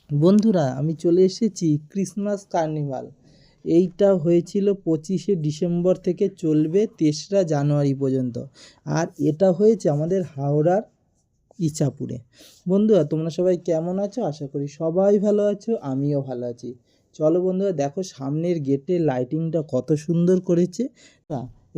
বন্ধুরা আমি চলে এসেছি ক্রিসমাস কার্নিভাল। এইটা হয়েছিল 25শে ডিসেম্বর থেকে চলবে 3রা জানুয়ারি পর্যন্ত। আর এটা হয়েছে আমাদের হাওড়ার ইছাপুরে। বন্ধুরা তোমরা সবাই কেমন আছো? আশা করি সবাই ভালো আছো, আমিও ভালো আছি। চলো বন্ধুরা, দেখো সামনের গেটে লাইটিংটা কত সুন্দর করেছে।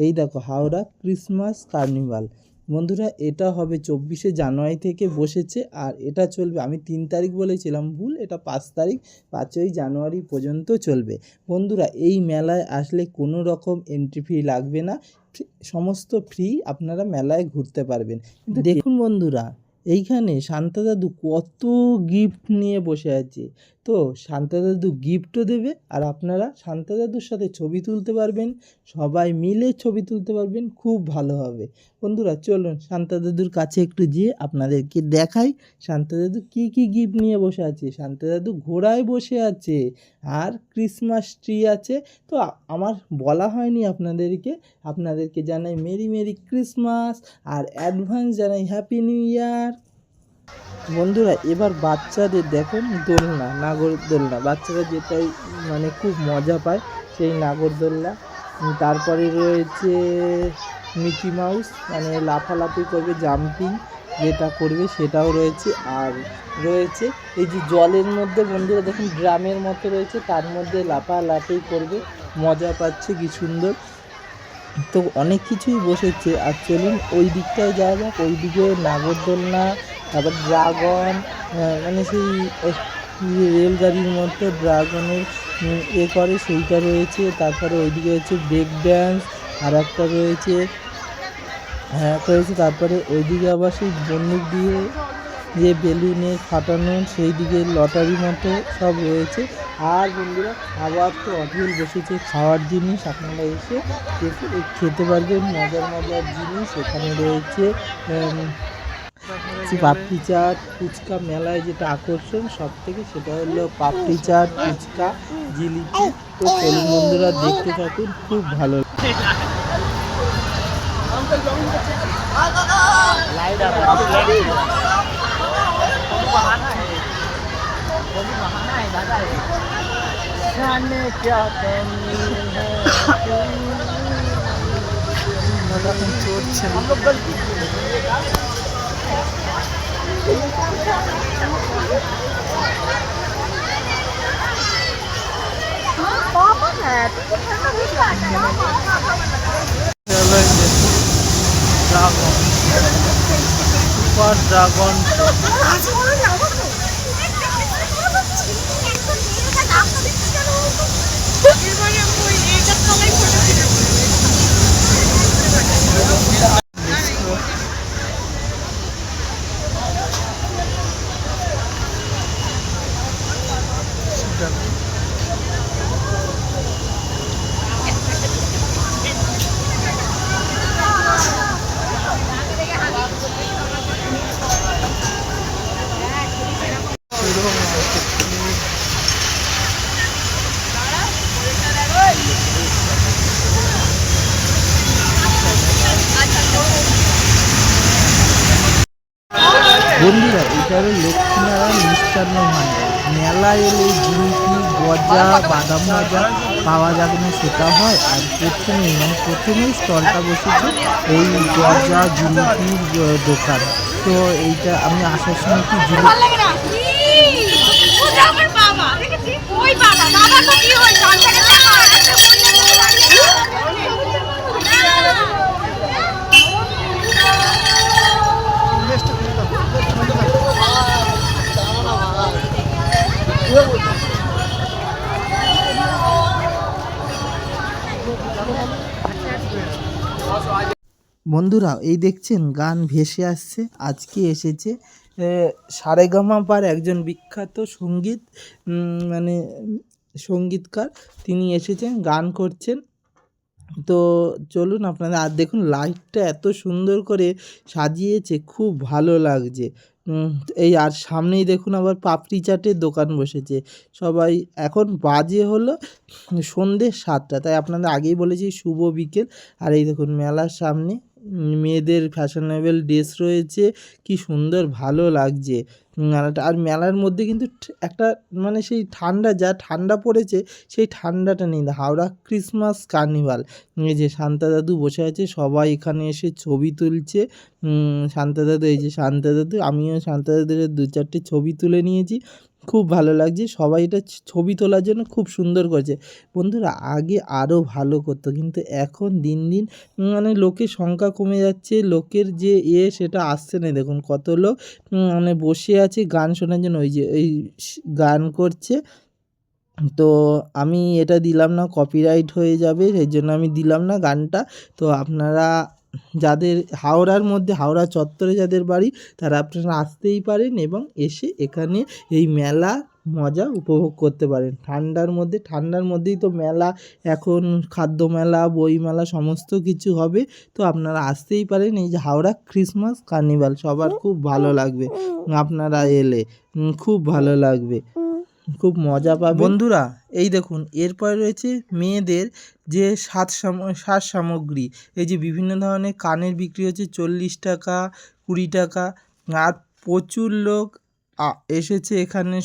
এই দেখো হাওড়া ক্রিসমাস কার্নিভাল। বন্ধুরা এটা হবে 24শে জানুয়ারি থেকে বসেছে, আর এটা চলবে, আমি 3 তারিখ বলেছিলাম ভুল, এটা 5 তারিখ, 5ই জানুয়ারি পর্যন্ত চলবে। বন্ধুরা এই মেলায় আসলে কোনো রকম এন্ট্রি ফি লাগবে না, সমস্ত ফ্রি, আপনারা মেলায় ঘুরতে পারবেন। কিন্তু দেখুন বন্ধুরা, এইখানে শান্তা দাদু কত গিফট নিয়ে বসে আছে। তো শান্তা দাদু গিফটও দেবে, আর আপনারা শান্তা দাদুর সাথে ছবি তুলতে পারবেন, সবাই মিলে ছবি তুলতে পারবেন, খুব ভালো হবে। বন্ধুরা চলুন শান্তা দাদুর কাছে একটু যেয়ে আপনাদেরকে দেখাই শান্তা দাদু কী কী গিফট নিয়ে বসে আছে। শান্তা দাদু ঘোড়ায় বসে আছে, আর ক্রিসমাস ট্রি আছে। তো আমার বলা হয়নি আপনাদেরকে জানাই মেরি মেরি ক্রিসমাস, আর অ্যাডভান্স জানাই হ্যাপি নিউ ইয়ার। বন্ধুরা এবার বাচ্চাদের দেখুন দোলনা, নাগরদোলনা, বাচ্চারা যেটাই মানে খুব মজা পায় সেই নাগরদোলনা। তারপরে রয়েছে মিকি মাউস, মানে লাফালাফি করবে, জাম্পিং যেটা করবে সেটাও রয়েছে। আর রয়েছে এই যে জলের মধ্যে বন্ধুরা দেখুন ড্রামের মতো রয়েছে, তার মধ্যে লাফালাফি করবে, মজা পাচ্ছে কি সুন্দর। তো অনেক কিছুই বসেছে। আর চলুন ওই দিকটায় যাওয়া যাক, ওই দিকে নাগরদোলনা, তারপর ড্রাগন, মানে সেই রেলগাড়ির মতো ড্রাগনের করে সেইটা রয়েছে। তারপরে ওইদিকে হচ্ছে ব্রেক ড্যান্স, আর একটা রয়েছে তারপরে ওইদিকে আবার সেই বন্দুক দিয়ে যে বেলুনে ফাটানো, সেই দিকে লটারি মতো সব রয়েছে। আর বন্ধুরা আবার তো অঢেল বসেছে খাওয়ার জিনিস, আপনারা এসে খেতে পারবেন মজার মজার জিনিস। এখানে রয়েছে পাপড়ি চাট, ফুচকা। মেলায় যেটা আকর্ষণ সব থেকে সেটা হলো পাপড়ি চাট, ফুচকা, জিলিপি। তো চলুন বন্ধুরা দেখতে থাকুন, খুব ভালো। Dragon, super dragon. বন্ধুরা এটা হলো লক্ষ্মীনারায়ণ মিষ্টান্ন ভাণ্ডার। মেলা এলে জিলিপি, গজা, বাদাম ভাজা পাওয়া যাবে না সেটা হয়। আর প্রথমেই স্টলটা বসেছে এই গজা জিলিপির দোকান। তো এইটা আমি আসার সময় কি বন্ধুরা এই দেখছেন গান ভেসে আসছে। আজকে এসেছে সারেগামাপার একজন বিখ্যাত মানে সঙ্গীতকার, তিনি এসেছেন, গান করছেন। তো চলুন আপনারা, আর দেখুন লাইটটা এত সুন্দর করে সাজিয়েছে, খুব ভালো লাগছে। এই আর সামনেই দেখুন আবার পাপড়ি চাটের দোকান বসেছে। সবাই এখন বাজে হলো সন্ধ্যে 7টা, তাই আপনাদের আগেই বলেছি শুভ বিকেল। আর এই দেখুন মেলার সামনে মেয়েদের ফ্যাশনেবল ড্রেস রয়েছে, কি সুন্দর ভালো লাগছে মেলাটা। আর মেলার মধ্যে কিন্তু একটা মানে সেই ঠান্ডা পড়েছে, সেই ঠান্ডাটা নেই। হাওড়া ক্রিসমাস কার্নিভাল, এই যে শান্তা দাদু বসে আছে, সবাই এখানে এসে ছবি তুলছে। শান্তা দাদু, এই যে শান্তা দাদু, আমিও শান্তা দাদুর 2-4টে ছবি তুলে নিয়েছি, খুব ভালো লাগছে। সবাই এটা ছবি তোলার জন্য খুব সুন্দর করেছে। বন্ধুরা আগে আরও ভালো করতো, কিন্তু এখন দিন দিন মানে লোকের সংখ্যা কমে যাচ্ছে, লোকের যে সেটা আসছে না। দেখুন কত লোক মানে বসে আছে গান শোনার জন্য, ওই যে এই গান করছে। তো আমি এটা দিলাম না, কপিরাইট হয়ে যাবে, সেই জন্য আমি দিলাম না গানটা। তো আপনারা যাদের হাওড়ার মধ্যে, হাওড়া চত্বরে যাদের বাড়ি, তারা আপনারা আসতেই পারেন এবং এসে এখানে এই মেলা মজা উপভোগ করতে পারেন। ঠান্ডার মধ্যেই তো মেলা, এখন খাদ্য মেলা, বই মেলা সমস্ত কিছু হবে। তো আপনারা আসতেই পারেন, এই যে হাওড়া ক্রিসমাস কার্নিভাল, সবার খুব ভালো লাগবে আপনারা এলে, খুব ভালো লাগবে, খুব মজা পাবে। বন্ধুরা এই দেখুন এরপরে রয়েছে মেয়েদের যে সাজ সামগ্রী, এই যে বিভিন্ন ধরনের কানের বিক্রি হচ্ছে 40 টাকা, 20 টাকা। আর প্রচুর লোক এসেছে এখানে,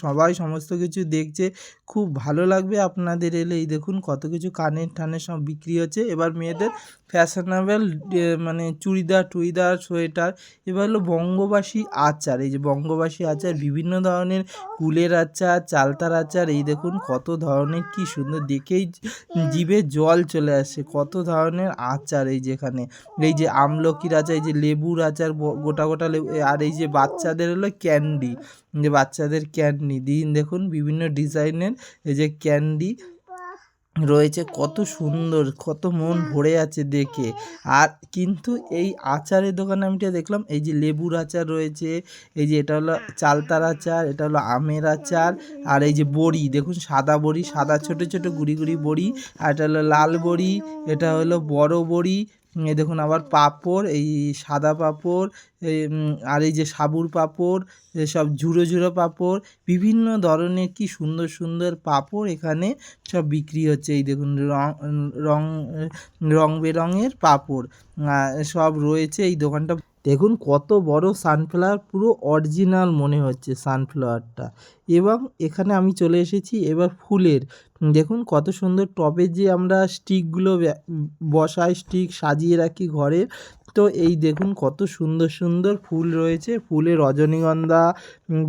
সবাই সমস্ত কিছু দেখছে, খুব ভালো লাগবে আপনাদের এলে। এই দেখুন কত কিছু কানের টানের সব বিক্রি হচ্ছে। এবার মেয়েদের ফ্যাশনেবল মানে চুড়িদার, সোয়েটার। এবার হলো বঙ্গবাসী আচার, এই যে বঙ্গবাসী আচার, বিভিন্ন ধরনের কুলের আচার, চালতার আচার, এই দেখুন কত ধরনের, কি সুন্দর, দেখেই জিভে জল চলে আসে, কত ধরনের আচার। এই যেখানে এই যে আমলকির আচার, এই যে লেবুর আচার, গোটা গোটা লেবু। আর এই যে বাচ্চাদের হলো ক্যান্ডি, যে বাচ্চাদের ক্যান্ডি দেখুন বিভিন্ন ডিজাইনের এই যে ক্যান্ডি রয়েছে, কত সুন্দর, কত মন ভরে আছে দেখে। আর কিন্তু এই আচারের দোকানে আমি দেখলাম এই যে লেবুর আচার রয়েছে, এই যে এটা হলো চালতার আচার, এটা হলো আমের আচার। আর এই যে বড়ি দেখুন, সাদা বড়ি, সাদা ছোটো ছোটো গুড়ি গুড়ি বড়ি। আর এটা হলো লাল বড়ি, এটা হলো বড় বড়ি। এই দেখুন আবার পাঁপড়, এই সাদা পাঁপড়, আর এই যে সাবুর পাঁপড়, সব ঝুরো পাঁপড়, বিভিন্ন ধরনের কি সুন্দর সুন্দর পাঁপড় এখানে সব বিক্রি হচ্ছে। এই দেখুন রং বেরঙের পাঁপড় সব রয়েছে এই দোকানটা। দেখুন কত বড় সানফ্লাওয়ার, পুরো অরিজিনাল মনে হচ্ছে সানফ্লাওয়ারটা। এবং এখানে আমি চলে এসেছি এবার ফুলের, দেখুন কত সুন্দর টবে যে আমরা স্টিকগুলো বসাই, স্টিক সাজিয়ে রাখি ঘরে। তো এই দেখুন কত সুন্দর সুন্দর ফুল রয়েছে, ফুলের রজনীগন্ধা,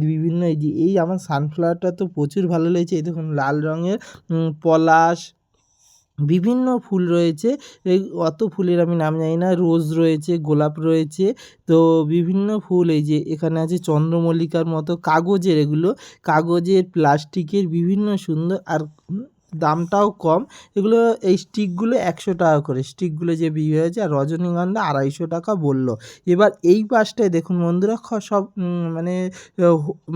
বিভিন্ন এই আমার সানফ্লাওয়ারটা তো প্রচুর ভালো লেগেছে। এই দেখুন লাল রঙের পলাশ, বিভিন্ন ফুল রয়েছে। এই অত ফুলের আমি নাম জানি না, রোজ রয়েছে, গোলাপ রয়েছে। তো বিভিন্ন ফুল, এই যে এখানে আছে চন্দ্রমল্লিকার মতো, কাগজের, এগুলো কাগজের, প্লাস্টিকের, বিভিন্ন সুন্দর। আর দামটাও কম। এগুলো এই স্টিকগুলো 100 টাকা করে, স্টিকগুলো যে বিক্রি হয়েছে। আর রজনীগন্ধা 250 টাকা বললো। এবার এই পাশটায় দেখুন বন্ধুরা সব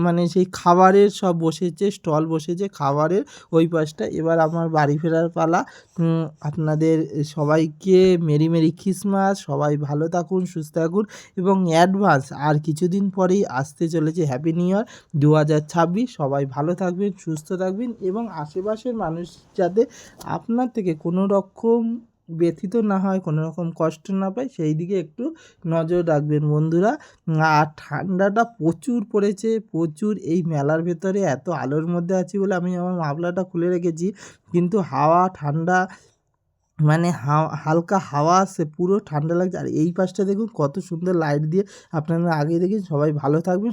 মানে সেই খাবারের সব বসেছে, স্টল বসেছে খাবারের ওই পাশটা। এবার আমার বাড়ি ফেরার পালা। আপনাদের সবাইকে মেরি ক্রিসমাস, সবাই ভালো থাকুন, সুস্থ থাকুন, এবং অ্যাডভান্স আর কিছুদিন পরেই আসতে চলেছে হ্যাপি নিউ ইয়ার 2026। সবাই ভালো থাকবেন, সুস্থ থাকবেন, এবং আশেপাশের মানুষ যাতে আপনার থেকে কোনো রকম ব্যথিত না হয়, কোনো রকম কষ্ট না পায়, সেই দিকে একটু নজর রাখবেন বন্ধুরা। আর ঠান্ডাটা প্রচুর পড়েছে, প্রচুর। এই মেলার ভেতরে এত আলোর মধ্যে আছি বলে আমি আমার মাফলারটা খুলে রেখেছি, কিন্তু ঠান্ডা, মানে হালকা হাওয়া আসছে, পুরো ঠান্ডা লাগছে। আর এই পাশটা দেখুন কত সুন্দর লাইট দিয়ে, আপনারা আগেই দেখেন। সবাই ভালো থাকবেন।